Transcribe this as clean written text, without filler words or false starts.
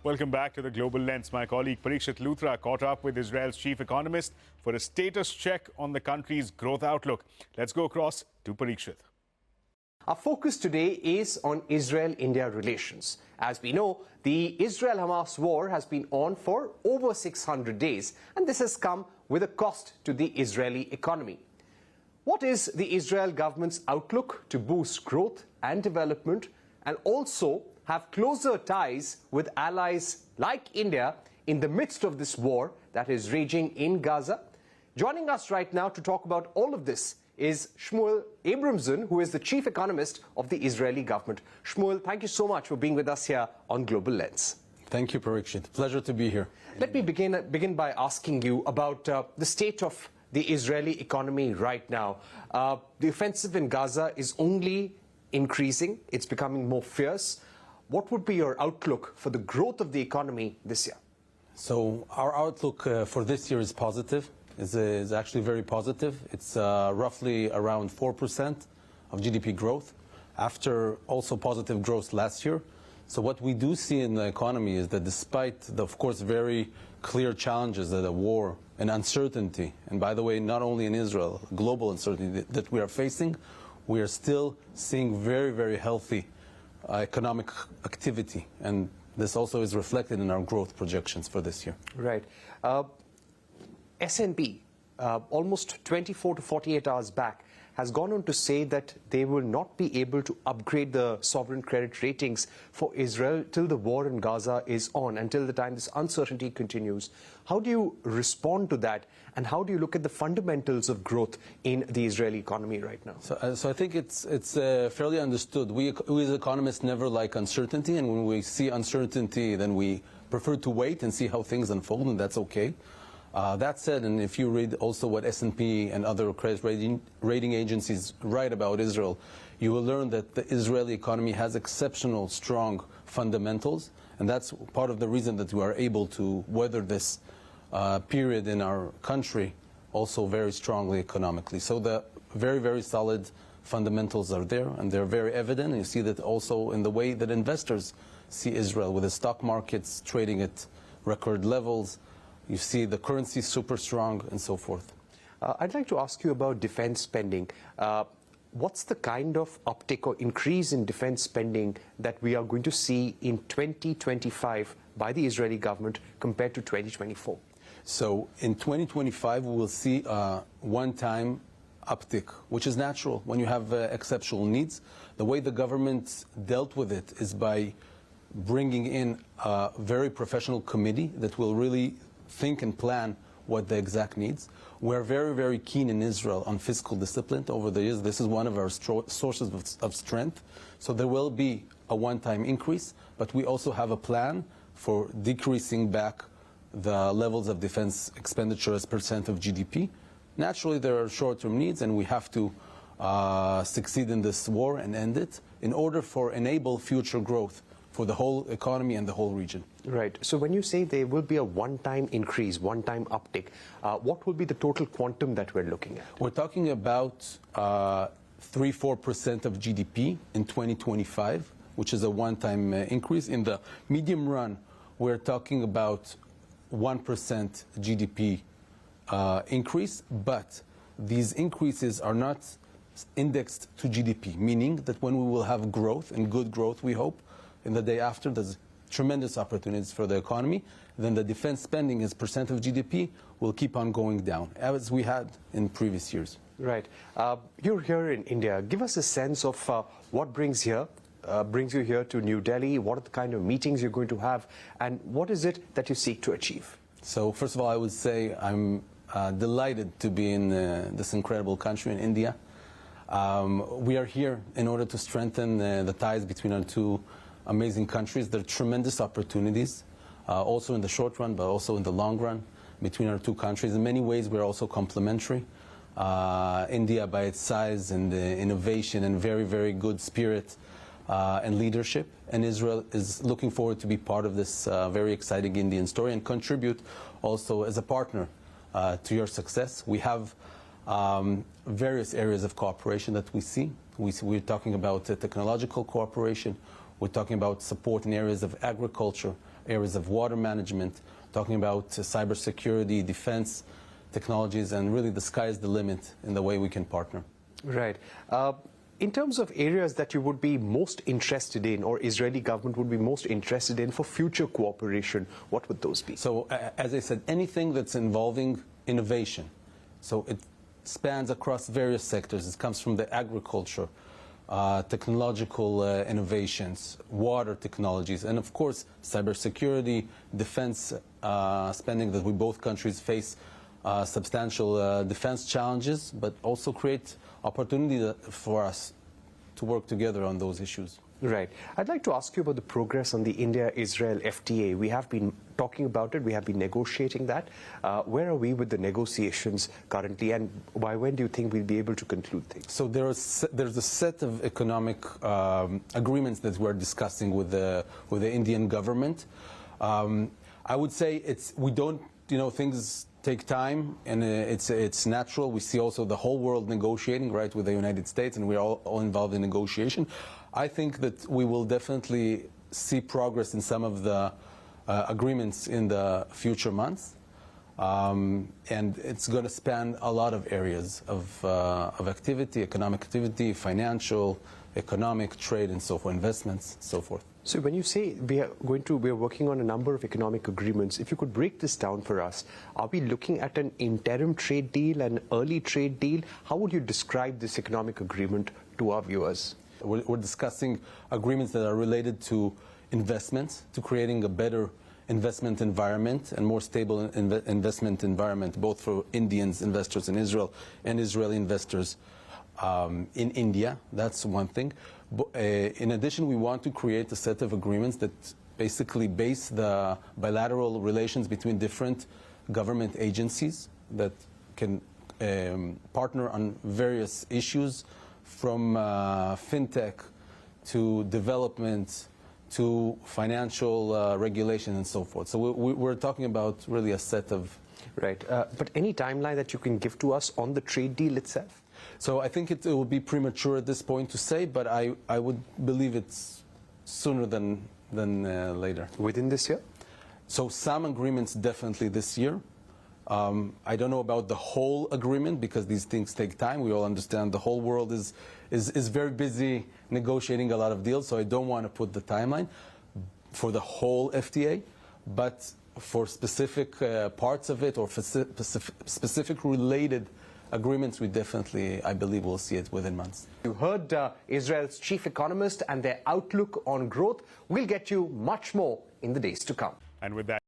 Welcome back to the Global Lens. My colleague Parikshit Luthra caught up with Israel's chief economist for a status check on the country's growth outlook. Let's go across to Parikshit. Our focus today is on Israel-India relations. As we know, the Israel-Hamas war has been on for over 600 days, and this has come with a cost to the Israeli economy. What is the Israel government's outlook to boost growth and development, and also have closer ties with allies like India in the midst of this war that is raging in Gaza? Joining us right now to talk about all of this is Shmuel Abramzon, who is the chief economist of the Israeli government. Shmuel, thank you so much for being with us here on Global Lens. Thank you, Parikshit. Pleasure to be here. Let me begin by asking you about the state of the Israeli economy right now. The offensive in Gaza is only increasing. It's becoming more fierce. What would be your outlook for the growth of the economy this year? So our outlook for this year is positive. Is actually very positive. It's roughly around 4% of GDP growth, after also positive growth last year. So what we do see in the economy is that despite the, of course, very clear challenges that the war and uncertainty, and by the way, not only in Israel, global uncertainty that we are facing, we are still seeing very, very healthy economic activity. And this also is reflected in our growth projections for this year. Right. S&P, almost 24 to 48 hours back, has gone on to say that they will not be able to upgrade the sovereign credit ratings for Israel till the war in Gaza is on, until the time this uncertainty continues. How do you respond to that, and how do you look at the fundamentals of growth in the Israeli economy right now? So I think it's fairly understood. We as economists never like uncertainty, and when we see uncertainty, then we prefer to wait and see how things unfold, and that's okay. That said, and if you read also what S&P and other credit rating agencies write about Israel, you will learn that the Israeli economy has exceptional, strong fundamentals, and that's part of the reason that we are able to weather this period in our country also very strongly economically. So the very, very solid fundamentals are there, and they're very evident. And you see that also in the way that investors see Israel, with the stock markets trading at record levels. You see the currency super strong and so forth. I'd like to ask you about defense spending. What's the kind of uptick or increase in defense spending that we are going to see in 2025 by the Israeli government compared to 2024? So in 2025, we will see a one-time uptick, which is natural when you have exceptional needs. The way the government dealt with it is by bringing in a very professional committee that will really think and plan what the exact needs. We're very, very keen in Israel on fiscal discipline over the years. This is one of our sources of strength. So there will be a one-time increase, but we also have a plan for decreasing back the levels of defense expenditure as percent of GDP. Naturally, there are short-term needs, and we have to succeed in this war and end it in order for enable future growth for the whole economy and the whole region. Right. So when you say there will be a one-time increase, one-time uptick, what will be the total quantum that we're looking at? We're talking about 3-4% of GDP in 2025, which is a one-time increase. In the medium run, we're talking about 1% GDP increase, but these increases are not indexed to GDP, meaning that when we will have growth, and good growth we hope, in the day after, there's tremendous opportunities for the economy, then the defense spending as percent of GDP will keep on going down, as we had in previous years. Right. You're here in India. Give us a sense of what brings you here to New Delhi, what are the kind of meetings you're going to have, and what is it that you seek to achieve? So first of all, I would say I'm delighted to be in this incredible country, in India. We are here in order to strengthen the ties between our two amazing countries. There are tremendous opportunities, also in the short run, but also in the long run, between our two countries. In many ways, we're also complementary. India, by its size and innovation and very, very good spirit and leadership, and Israel is looking forward to be part of this very exciting Indian story and contribute also as a partner to your success. We have various areas of cooperation that we see. We're talking about technological cooperation. We're talking about support in areas of agriculture, areas of water management, talking about cybersecurity, defense technologies, and really the sky is the limit in the way we can partner. Right. In terms of areas that you would be most interested in, or Israeli government would be most interested in for future cooperation, what would those be? So, as I said, anything that's involving innovation. So it spans across various sectors. It comes from the agriculture, technological innovations, water technologies, and of course, cybersecurity, defense spending that we both countries face substantial defense challenges, but also create opportunity for us to work together on those issues. Right. I'd like to ask you about the progress on the India-Israel FTA. We have been talking about it. We have been negotiating that. Where are we with the negotiations currently, and by when do you think we'll be able to conclude things? So there's a set of economic agreements that we're discussing with the Indian government. I would say we don't, things take time, and it's natural. We see also the whole world negotiating, right, with the United States, and we're all involved in negotiation. I think that we will definitely see progress in some of the agreements in the future months, and it's going to span a lot of areas of activity, economic activity, financial, economic, trade, and so forth, investments, so forth. So when you say we are working on a number of economic agreements, if you could break this down for us, are we looking at an interim trade deal, an early trade deal? How would you describe this economic agreement to our viewers? We're discussing agreements that are related to investments, to creating a better investment environment and more stable investment environment, both for Indians investors in Israel and Israeli investors in India. That's one thing. In addition, we want to create a set of agreements that basically base the bilateral relations between different government agencies that can partner on various issues, from fintech to development to financial regulation and so forth. So we're talking about really a set of... Right. But any timeline that you can give to us on the trade deal itself? So I think it will be premature at this point to say, but I would believe it's sooner than later. Within this year? So some agreements definitely this year. I don't know about the whole agreement because these things take time. We all understand the whole world is very busy negotiating a lot of deals, so I don't want to put the timeline for the whole FTA, but for specific parts of it or for specific related agreements, we definitely, I believe, will see it within months. You heard Israel's chief economist and their outlook on growth. We'll get you much more in the days to come. And with that,